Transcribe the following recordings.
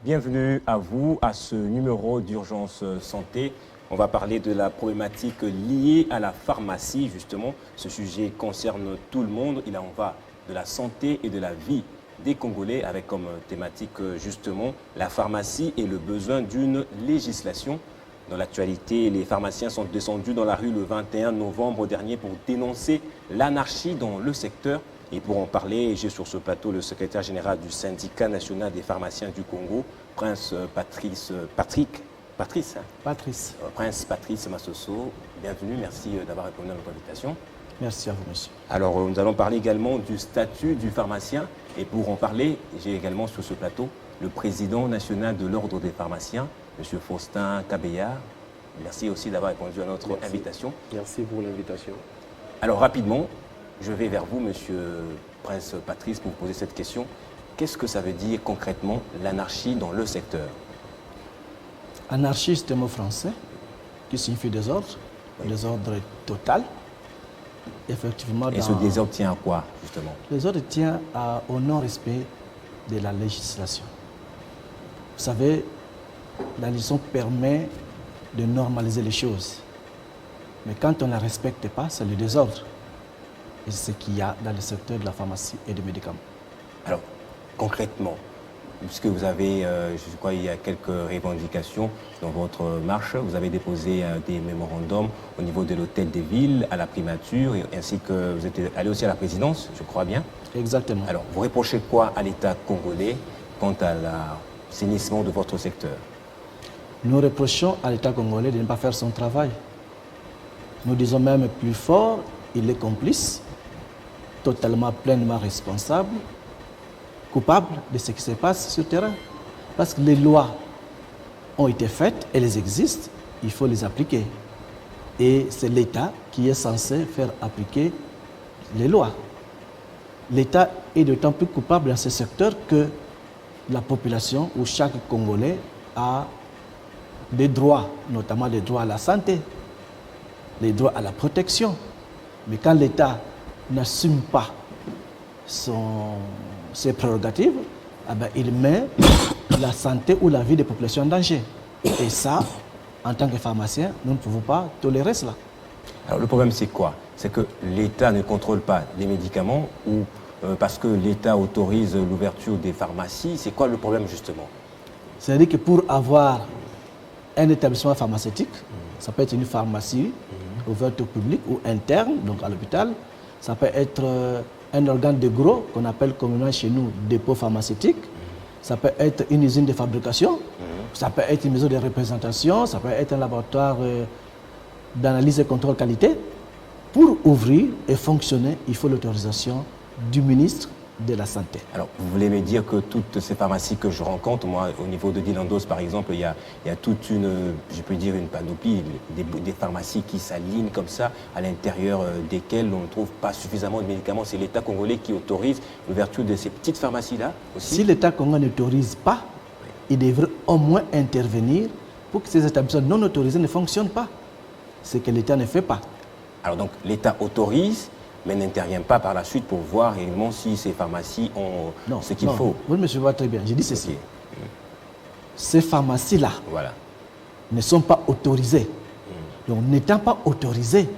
Bienvenue à vous à ce numéro d'Urgence Santé. On va parler de la problématique liée à la pharmacie, justement. Ce sujet concerne tout le monde. Il en va de la santé et de la vie des Congolais avec comme thématique, justement, la pharmacie et le besoin d'une législation. Dans l'actualité, les pharmaciens sont descendus dans la rue le 21 novembre dernier pour dénoncer l'anarchie dans le secteur. Et pour en parler, j'ai sur ce plateau le secrétaire général du syndicat national des pharmaciens du Congo, Prince Patrice Massoso. Bienvenue, merci d'avoir répondu à notre invitation. Merci à vous, monsieur. Alors, nous allons parler également du statut du pharmacien. Et pour en parler, j'ai également sur ce plateau le président national de l'Ordre des pharmaciens, M. Faustin Kabeyard. Merci aussi d'avoir répondu à notre invitation. Merci pour l'invitation. Alors, rapidement, je vais vers vous, Monsieur Prince Patrice, pour vous poser cette question. Qu'est-ce que ça veut dire concrètement l'anarchie dans le secteur? Anarchie, c'est un mot français qui signifie désordre. Oui. Désordre total. Effectivement. Et ce désordre tient à quoi, justement? Le désordre tient au non-respect de la législation. Vous savez, la législation permet de normaliser les choses. Mais quand on ne la respecte pas, c'est le désordre. Et c'est ce qu'il y a dans le secteur de la pharmacie et des médicaments. Alors, concrètement, puisque vous avez, je crois, il y a quelques revendications dans votre marche, vous avez déposé des mémorandums au niveau de l'hôtel des villes, à la primature, ainsi que vous êtes allé aussi à la présidence, je crois bien. Exactement. Alors, vous reprochez quoi à l'État congolais quant à l'assainissement de votre secteur? Nous reprochons à l'État congolais de ne pas faire son travail. Nous disons même plus fort, il est complice, totalement, pleinement responsable, coupable de ce qui se passe sur le terrain. Parce que les lois ont été faites, elles existent, il faut les appliquer. Et c'est l'État qui est censé faire appliquer les lois. L'État est d'autant plus coupable dans ce secteur que la population ou chaque Congolais a des droits, notamment les droits à la santé, les droits à la protection. Mais quand l'État n'assume pas ses prérogatives, eh bien, il met la santé ou la vie des populations en danger. Et ça, en tant que pharmacien, nous ne pouvons pas tolérer cela. Alors le problème, c'est quoi? C'est que l'État ne contrôle pas les médicaments ou parce que l'État autorise l'ouverture des pharmacies. C'est quoi le problème, justement? C'est-à-dire que pour avoir un établissement pharmaceutique, ça peut être une pharmacie ouverte au public ou interne, donc à l'hôpital. Ça peut être un organe de gros qu'on appelle communément chez nous dépôt pharmaceutique. Ça peut être une usine de fabrication. Ça peut être une maison de représentation. Ça peut être un laboratoire d'analyse et contrôle qualité. Pour ouvrir et fonctionner, il faut l'autorisation du ministre de la Santé. Alors, vous voulez me dire que toutes ces pharmacies que je rencontre, moi, au niveau de Dilandos, par exemple, il y a toute une, je peux dire, une panoplie, des pharmacies qui s'alignent comme ça, à l'intérieur desquelles on ne trouve pas suffisamment de médicaments. C'est l'État congolais qui autorise l'ouverture de ces petites pharmacies-là aussi? Si l'État congolais n'autorise pas, il devrait au moins intervenir pour que ces établissements non autorisés ne fonctionnent pas. Ce que l'État ne fait pas. Alors donc, l'État autorise, mais n'intervient pas par la suite pour voir réellement si ces pharmacies ont ce qu'il faut. Oui, monsieur, voit très bien. J'ai dit ceci. Okay. Ces pharmacies-là ne sont pas autorisées. Donc, n'étant pas autorisées,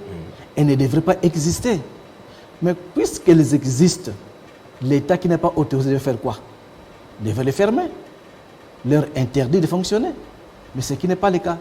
elles ne devraient pas exister. Mais puisqu'elles existent, l'État qui n'est pas autorisé de faire quoi? Devrait les fermer, leur interdire de fonctionner. Mais ce qui n'est pas le cas.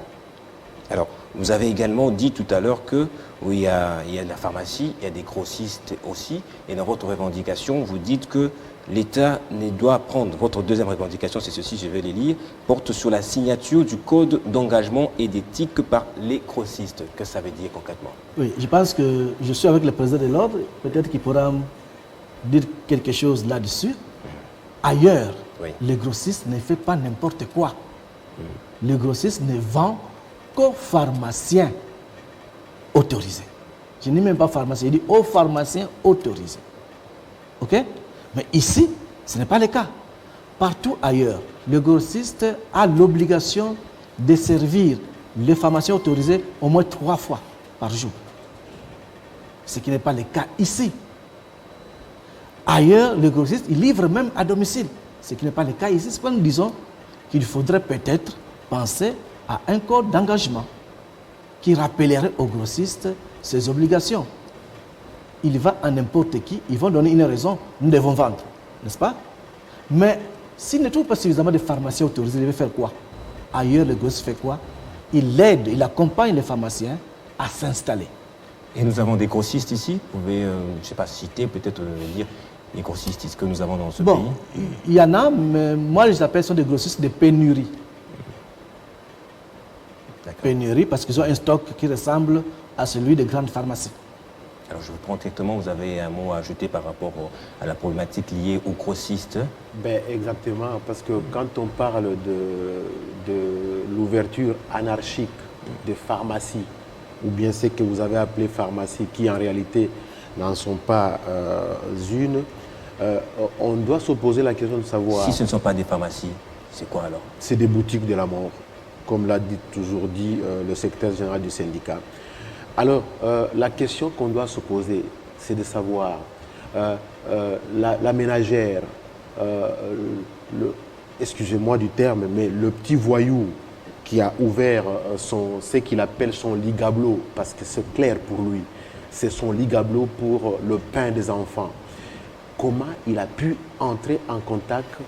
Alors, vous avez également dit tout à l'heure que oui, il y a de la pharmacie, il y a des grossistes aussi. Et dans votre revendication, vous dites que l'État ne doit prendre, votre deuxième revendication, c'est ceci, je vais les lire, porte sur la signature du code d'engagement et d'éthique par les grossistes. Qu'est-ce que ça veut dire concrètement? Oui, je pense que je suis avec le président de l'ordre, peut-être qu'il pourra dire quelque chose là-dessus. Ailleurs, le grossiste ne fait pas n'importe quoi. Le grossiste ne vend qu'aux pharmaciens autorisés. Je n'ai même pas pharmacien, je dis aux pharmaciens autorisés. OK? Mais ici, ce n'est pas le cas. Partout ailleurs, le grossiste a l'obligation de servir les pharmaciens autorisés au moins 3 fois par jour. Ce qui n'est pas le cas ici. Ailleurs, le grossiste, il livre même à domicile. Ce qui n'est pas le cas ici. C'est pourquoi nous disons qu'il faudrait peut-être penser à un code d'engagement qui rappellerait aux grossistes ses obligations. Il va à n'importe qui, ils vont donner une raison, nous devons vendre, n'est-ce pas? Mais s'il ne trouve pas suffisamment de pharmaciens autorisés, il va faire quoi? Ailleurs, le grossiste fait quoi? Il aide, il accompagne les pharmaciens à s'installer. Et nous avons des grossistes ici. Vous pouvez, je ne sais pas, citer, peut-être dire les grossistes que nous avons dans ce pays. Il y en a, mais moi, je les appelle sont des grossistes de pénurie. Pénurie parce qu'ils ont un stock qui ressemble à celui des grandes pharmacies. Alors, je vous prends directement, vous avez un mot à ajouter par rapport à la problématique liée aux grossistes? Ben, exactement, parce que quand on parle de l'ouverture anarchique des pharmacies, ou bien ce que vous avez appelé pharmacie, qui en réalité n'en sont pas une, on doit se poser la question de savoir... Si ce ne sont pas des pharmacies, c'est quoi alors? C'est des boutiques de la mort, comme l'a toujours dit le secrétaire général du syndicat. Alors, la question qu'on doit se poser, c'est de savoir, la ménagère, excusez-moi du terme, mais le petit voyou qui a ouvert ce qu'il appelle son ligablo, parce que c'est clair pour lui, c'est son ligablo pour le pain des enfants. Comment il a pu entrer en contact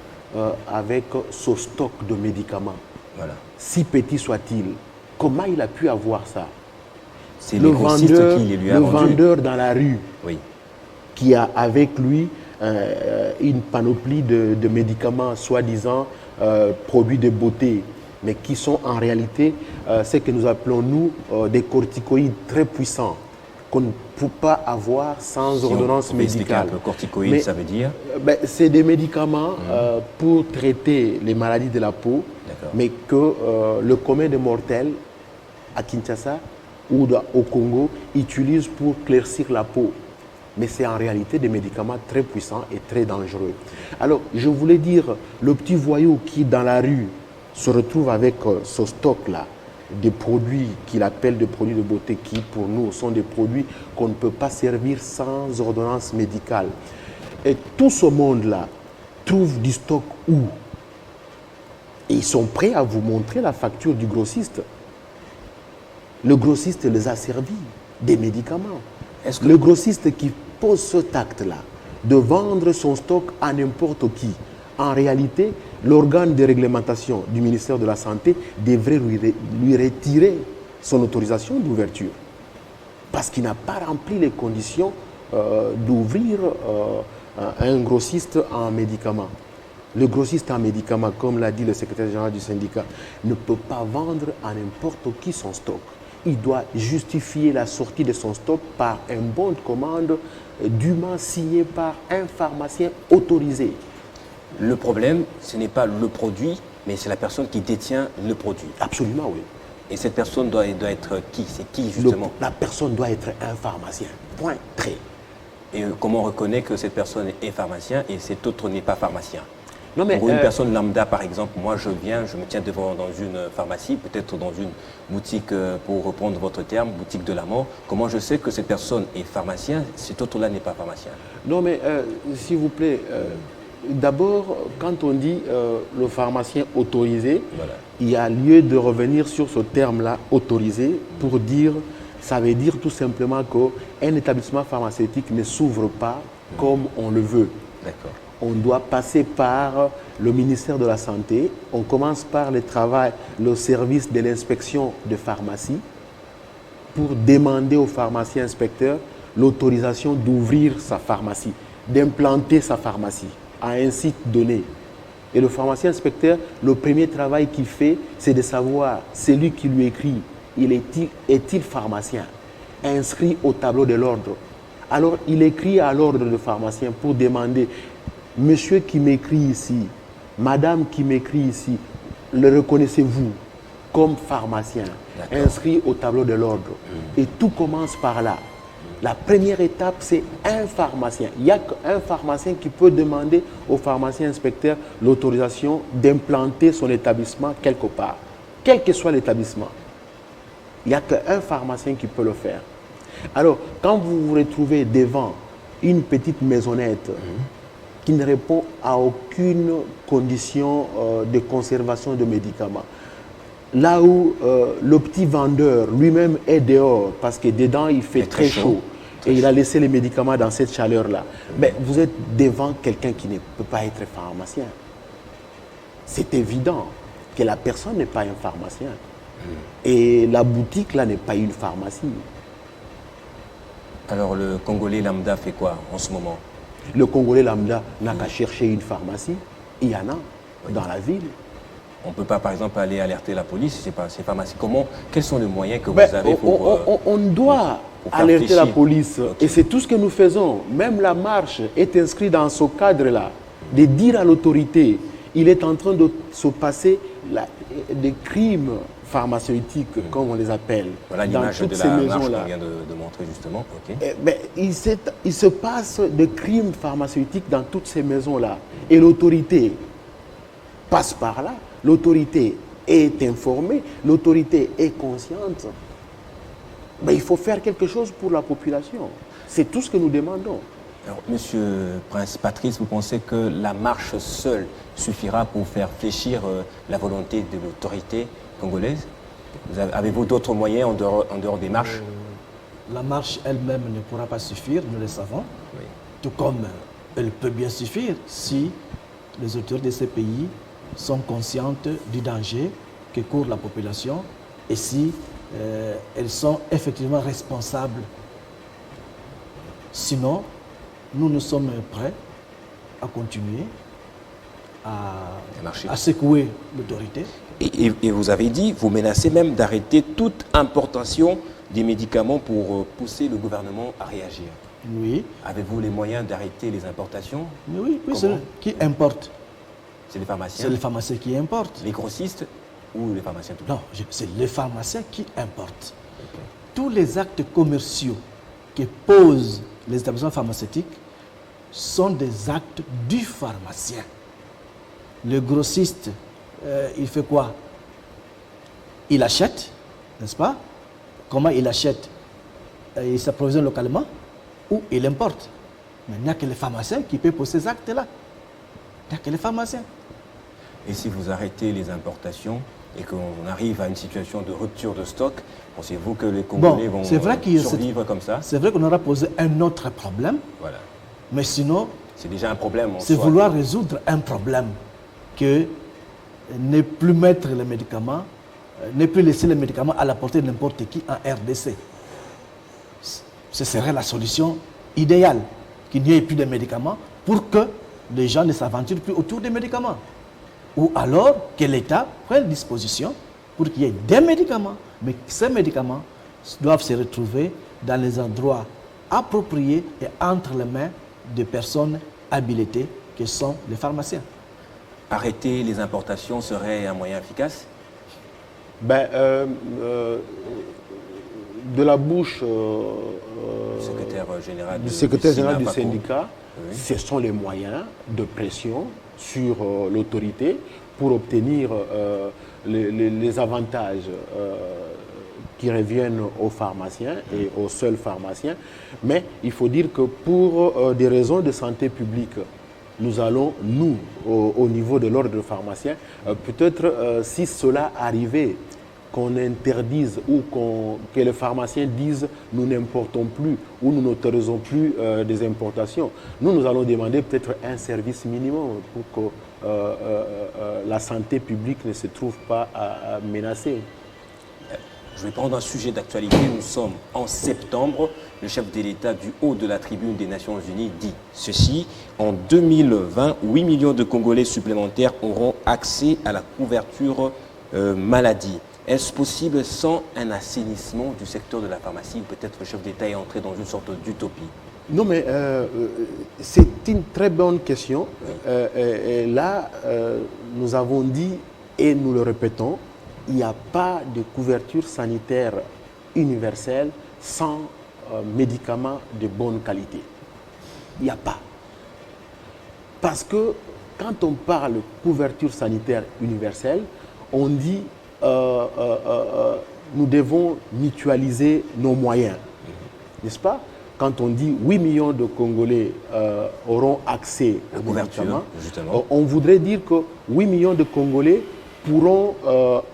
avec ce stock de médicaments, voilà, si petit soit-il? Comment il a pu avoir ça? C'est le vendeur qui lui a vendu. Le vendeur dans la rue, oui, qui a avec lui une panoplie de médicaments, soi-disant produits de beauté, mais qui sont en réalité ce que nous appelons, nous, des corticoïdes très puissants, qu'on ne peut pas avoir sans ordonnance médicale. Un peu, corticoïdes, ça veut dire c'est des médicaments pour traiter les maladies de la peau, mais que le commun des mortels à Kinshasa ou au Congo utilise pour claircir la peau. Mais c'est en réalité des médicaments très puissants et très dangereux. Alors, je voulais dire, le petit voyou qui, dans la rue, se retrouve avec ce stock-là, des produits qu'il appelle des produits de beauté, qui, pour nous, sont des produits qu'on ne peut pas servir sans ordonnance médicale. Et tout ce monde-là trouve du stock où? Et ils sont prêts à vous montrer la facture du grossiste. Le grossiste les a servis des médicaments. Le grossiste qui pose cet acte-là, de vendre son stock à n'importe qui, en réalité, l'organe de réglementation du ministère de la Santé devrait lui retirer son autorisation d'ouverture. Parce qu'il n'a pas rempli les conditions d'ouvrir un grossiste en médicaments. Le grossiste en médicaments, comme l'a dit le secrétaire général du syndicat, ne peut pas vendre à n'importe qui son stock. Il doit justifier la sortie de son stock par un bon de commande dûment signé par un pharmacien autorisé. Le problème, ce n'est pas le produit, mais c'est la personne qui détient le produit. Absolument, oui. Et cette personne doit être qui? C'est qui, justement? La personne doit être un pharmacien. Point. Très. Et comment on reconnaît que cette personne est pharmacien et cet autre n'est pas pharmacien? Non, mais, pour une personne lambda, par exemple, moi je viens, je me tiens devant dans une pharmacie, peut-être dans une boutique, pour reprendre votre terme, boutique de la mort. Comment je sais que cette personne est pharmacien, cet autre-là n'est pas pharmacien? Non, mais s'il vous plaît, d'abord, quand on dit le pharmacien autorisé, voilà, il y a lieu de revenir sur ce terme-là, autorisé, pour dire, ça veut dire tout simplement qu'un établissement pharmaceutique ne s'ouvre pas comme on le veut. D'accord. On doit passer par le ministère de la Santé. On commence par le service de l'inspection de pharmacie pour demander au pharmacien inspecteur l'autorisation d'ouvrir sa pharmacie, d'implanter sa pharmacie à un site donné. Et le pharmacien inspecteur, le premier travail qu'il fait, c'est de savoir, celui qui lui écrit, est-il pharmacien, inscrit au tableau de l'ordre. Alors, il écrit à l'ordre de pharmacien pour demander, monsieur qui m'écrit ici, madame qui m'écrit ici, le reconnaissez-vous comme pharmacien, inscrit au tableau de l'ordre? Et tout commence par là. La première étape, c'est un pharmacien. Il n'y a qu'un pharmacien qui peut demander au pharmacien inspecteur l'autorisation d'implanter son établissement quelque part, quel que soit l'établissement. Il n'y a qu'un pharmacien qui peut le faire. Alors, quand vous vous retrouvez devant une petite maisonnette qui ne répond à aucune condition de conservation de médicaments. Là où le petit vendeur lui-même est dehors, parce que dedans il fait très chaud, et il a laissé les médicaments dans cette chaleur-là. Mais vous êtes devant quelqu'un qui ne peut pas être pharmacien. C'est évident que la personne n'est pas un pharmacien. Et la boutique, là, n'est pas une pharmacie. Alors, le Congolais lambda fait quoi en ce moment? Le Congolais lambda n'a qu'à chercher une pharmacie. Il y en a dans la ville. On ne peut pas, par exemple, aller alerter la police, ces pharmacies. Quels sont les moyens que vous avez pour... On doit alerter la police. Okay. Et c'est tout ce que nous faisons. Même la marche est inscrite dans ce cadre-là. De dire à l'autorité, il est en train de se passer des crimes pharmaceutiques, comme on les appelle. Voilà l'image de la marche qu'on vient de montrer justement. Okay. Il se passe des crimes pharmaceutiques dans toutes ces maisons-là. Et l'autorité passe par là. L'autorité est informée, l'autorité est consciente. Mais il faut faire quelque chose pour la population. C'est tout ce que nous demandons. Alors, Monsieur Prince Patrice, vous pensez que la marche seule suffira pour faire fléchir la volonté de l'autorité congolaise? Avez-vous d'autres moyens en dehors des marches? La marche elle-même ne pourra pas suffire, nous le savons. Oui. Tout comme elle peut bien suffire si les autorités de ces pays sont conscientes du danger que court la population et si elles sont effectivement responsables. Sinon, nous sommes prêts à continuer à secouer l'autorité. Et vous avez dit, vous menacez même d'arrêter toute importation des médicaments pour pousser le gouvernement à réagir. Oui. Avez-vous les moyens d'arrêter les importations? Oui, c'est qui importe. C'est les pharmaciens? C'est les pharmaciens qui importent. Les grossistes ou les pharmaciens tout? Non, c'est les pharmaciens qui importent. Okay. Tous les actes commerciaux que posent les établissements pharmaceutiques sont des actes du pharmacien. Le grossiste, il fait quoi? Il achète, n'est-ce pas? Comment il achète? Il s'approvisionne localement ou il importe. Mais il n'y a que les pharmaciens qui peuvent poser ces actes-là. Il n'y a que les pharmaciens. Et si vous arrêtez les importations et qu'on arrive à une situation de rupture de stock, pensez-vous que les Congolais vont survivre comme ça? C'est vrai qu'on aura posé un autre problème. Voilà. Mais sinon, c'est déjà un problème. C'est vouloir résoudre un problème que ne plus mettre les médicaments, ne plus laisser les médicaments à la portée de n'importe qui en RDC. Ce serait la solution idéale, qu'il n'y ait plus de médicaments pour que les gens ne s'aventurent plus autour des médicaments. Ou alors que l'État prenne disposition pour qu'il y ait des médicaments, mais ces médicaments doivent se retrouver dans les endroits appropriés et entre les mains de personnes habilitées que sont les pharmaciens. Arrêter les importations serait un moyen efficace? De la bouche du secrétaire général du syndicat, oui. Ce sont les moyens de pression sur l'autorité pour obtenir les avantages qui reviennent aux pharmaciens et aux seuls pharmaciens. Mais il faut dire que pour des raisons de santé publique, nous allons, nous, au niveau de l'ordre de pharmaciens, peut-être si cela arrivait, qu'on interdise ou que les pharmaciens disent nous n'importons plus ou nous n'autorisons plus des importations. Nous allons demander peut-être un service minimum pour que la santé publique ne se trouve pas menacée. Je vais prendre un sujet d'actualité. Nous sommes en septembre. Le chef de l'État du haut de la tribune des Nations Unies dit ceci. En 2020, 8 millions de Congolais supplémentaires auront accès à la couverture maladie. Est-ce possible sans un assainissement du secteur de la pharmacie? Peut-être le chef d'État est entré dans une sorte d'utopie. Non, mais c'est une très bonne question. Oui. Et là, nous avons dit, et nous le répétons, il n'y a pas de couverture sanitaire universelle sans médicaments de bonne qualité. Il n'y a pas. Parce que quand on parle de couverture sanitaire universelle, on dit nous devons mutualiser nos moyens, n'est-ce pas? quand on dit 8 millions de Congolais auront accès aux médicaments, on voudrait dire que 8 millions de Congolais pourront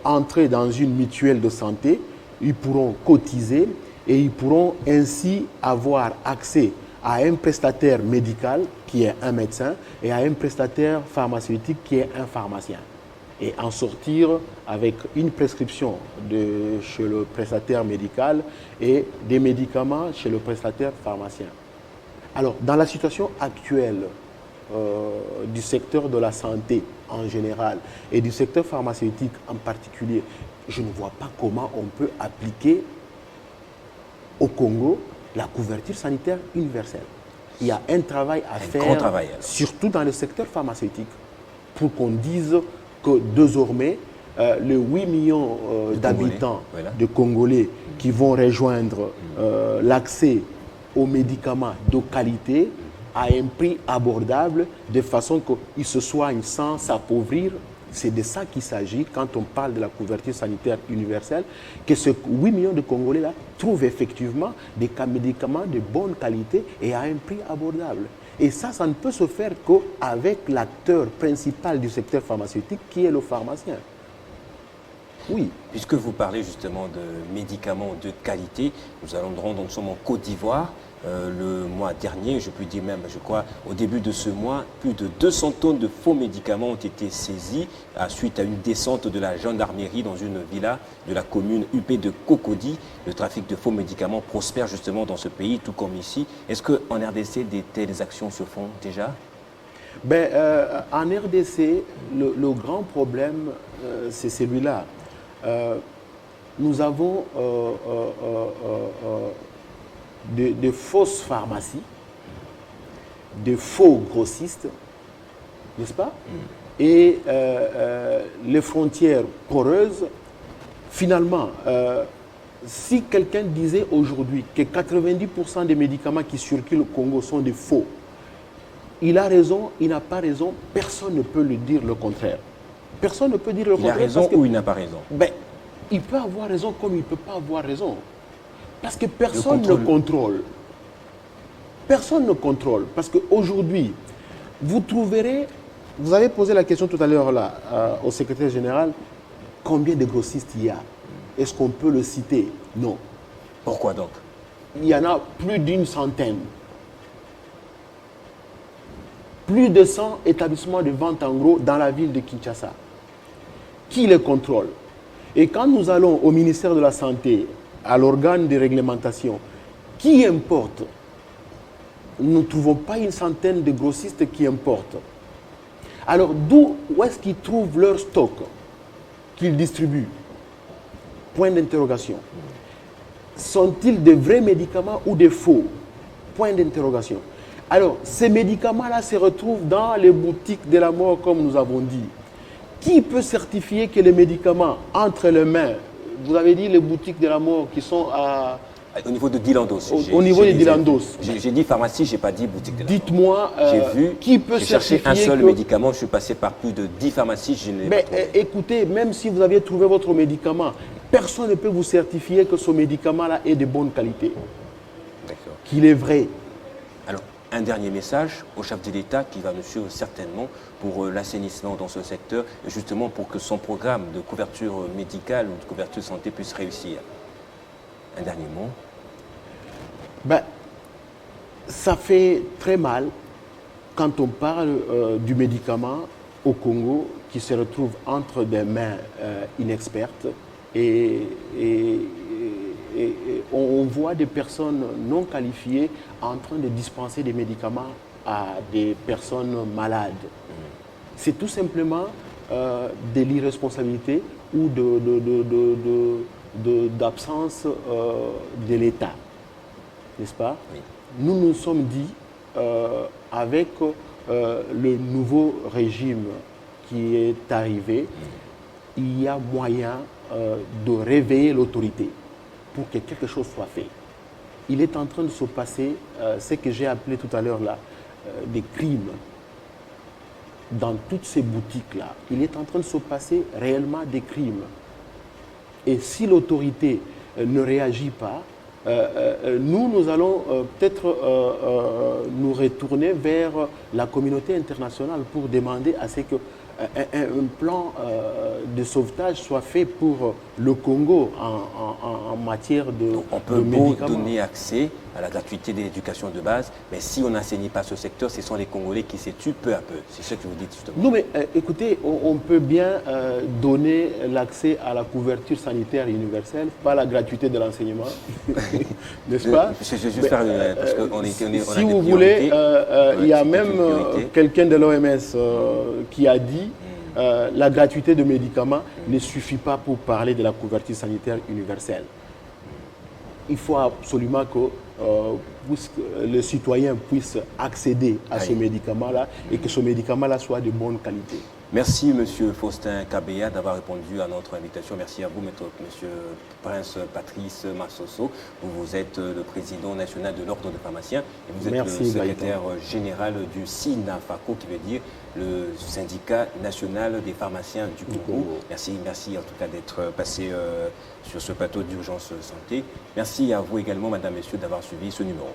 entrer dans une mutuelle de santé, ils pourront cotiser et ils pourront ainsi avoir accès à un prestataire médical qui est un médecin et à un prestataire pharmaceutique qui est un pharmacien. Et en sortir avec une prescription chez le prestataire médical et des médicaments chez le prestataire pharmacien. Alors, dans la situation actuelle du secteur de la santé en général et du secteur pharmaceutique en particulier, je ne vois pas comment on peut appliquer au Congo la couverture sanitaire universelle. Il y a un travail à faire, surtout dans le secteur pharmaceutique, pour qu'on dise que désormais, les 8 millions d'habitants de Congolais qui vont rejoindre l'accès aux médicaments de qualité à un prix abordable, de façon qu'ils se soignent sans s'appauvrir. C'est de ça qu'il s'agit quand on parle de la couverture sanitaire universelle, que ces 8 millions de Congolais-là trouvent effectivement des médicaments de bonne qualité et à un prix abordable. Et ça ne peut se faire qu'avec l'acteur principal du secteur pharmaceutique qui est le pharmacien. Oui. Puisque vous parlez justement de médicaments de qualité, nous sommes en Côte d'Ivoire. Le mois dernier, je peux dire même, je crois, au début de ce mois, plus de 200 tonnes de faux médicaments ont été saisies suite à une descente de la gendarmerie dans une villa de la commune UP de Cocody. Le trafic de faux médicaments prospère justement dans ce pays, tout comme ici. Est-ce qu'en RDC, de telles actions se font déjà? En RDC, le grand problème, c'est celui-là. Nous avons de fausses pharmacies, de faux grossistes, n'est-ce pas? Et les frontières poreuses. Finalement, si quelqu'un disait aujourd'hui que 90% des médicaments qui circulent au Congo sont des faux, il a raison, il n'a pas raison, personne ne peut lui dire le contraire. Personne ne peut dire le contraire. Il a raison ou il n'a pas raison? Il peut avoir raison comme il ne peut pas avoir raison. Parce que personne ne contrôle. Personne ne contrôle. Parce qu'aujourd'hui, vous trouverez, vous avez posé la question tout à l'heure là au secrétaire général, combien de grossistes il y a? Est-ce qu'on peut le citer? Non. Pourquoi donc? Il y en a plus d'une centaine. Plus de 100 établissements de vente en gros dans la ville de Kinshasa. Qui les contrôle? Et quand nous allons au ministère de la Santé, à l'organe de réglementation, qui importe? Nous ne trouvons pas une centaine de grossistes qui importent. Alors, où est-ce qu'ils trouvent leur stock qu'ils distribuent? Point d'interrogation. Sont-ils de vrais médicaments ou des faux? Point d'interrogation. Alors, ces médicaments-là se retrouvent dans les boutiques de la mort, comme nous avons dit. Qui peut certifier que les médicaments entrent les mains? Vous avez dit les boutiques de la mort qui sont au niveau de Dilandos. Au niveau de Dilandos. J'ai dit pharmacie, je n'ai pas dit boutique de la mort. Dites-moi, qui peut certifier un seul médicament, je suis passé par plus de 10 pharmacies, je n'ai pas trouvé. Écoutez, même si vous aviez trouvé votre médicament, personne ne peut vous certifier que ce médicament-là est de bonne qualité. D'accord. Qu'il est vrai. Alors, un dernier message au chef de l'État qui va nous suivre certainement pour l'assainissement dans ce secteur, justement pour que son programme de couverture médicale ou de couverture santé puisse réussir. Un dernier mot. Ça fait très mal quand on parle du médicament au Congo qui se retrouve entre des mains inexpertes et on voit des personnes non qualifiées en train de dispenser des médicaments à des personnes malades. C'est tout simplement de l'irresponsabilité ou d'absence de l'État, n'est-ce pas? Oui. Nous nous sommes dit, avec le nouveau régime qui est arrivé, il y a moyen de réveiller l'autorité pour que quelque chose soit fait. Il est en train de se passer ce que j'ai appelé tout à l'heure là, des crimes dans toutes ces boutiques-là. Il est en train de se passer réellement des crimes. Et si l'autorité ne réagit pas, nous allons peut-être nous retourner vers la communauté internationale pour demander à ce que un plan de sauvetage soit fait pour le Congo en matière de Donc, on peut donner accès à la gratuité de l'éducation de base, mais si on n'enseigne pas ce secteur, ce sont les Congolais qui se tuent peu à peu. C'est ce que vous dites justement. Non, mais écoutez, on peut bien donner l'accès à la couverture sanitaire universelle, pas la gratuité de l'enseignement, n'est-ce pas? Je vais juste faire parce qu'on est, si vous voulez, il y a même quelqu'un de l'OMS qui a dit la gratuité de médicaments ne suffit pas pour parler de la couverture sanitaire universelle. Il faut absolument que le citoyen puisse accéder à ce médicament-là et que ce médicament-là soit de bonne qualité. Merci, M. Faustin Kabea, d'avoir répondu à notre invitation. Merci à vous, M. Prince Patrice Massoso. Vous êtes le président national de l'Ordre des pharmaciens et vous êtes le secrétaire général du SINAFACO, qui veut dire le syndicat national des pharmaciens du Congo. Merci en tout cas d'être passé sur ce plateau d'urgence santé. Merci à vous également, madame, messieurs, d'avoir suivi ce numéro.